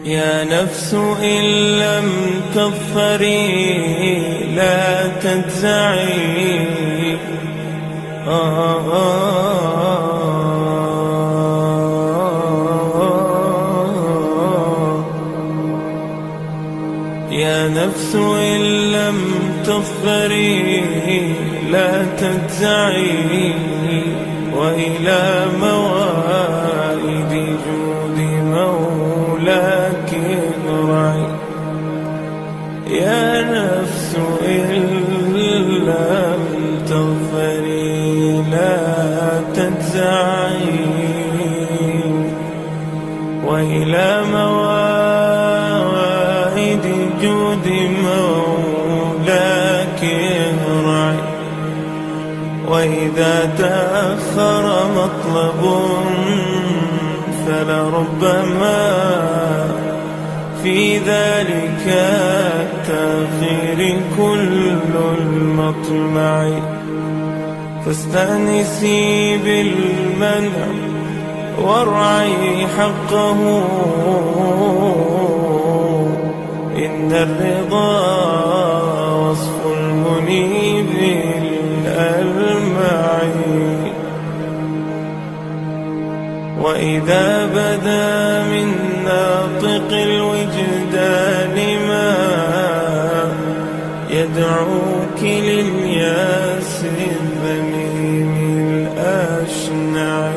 يا نفس إن لم تظفري لا تجزعي. يا نفس إن لم تظفري لا تجزعي، وإلى موائد جود مولاك ارجعي. يا نفس إن لم تظفري لا تجزعي، وإلى موائد جود مولاك ارجعي. وإذا تأخر مطلب فلربما في ذلك التأخير كل المطمع. فاستأنسي بالمنع وارعي حقه، إن الرضا وصف المنيب الألمع. وإذا بدا من ناطق الوجدان ما يدعوك للياس الذميم الأشنع،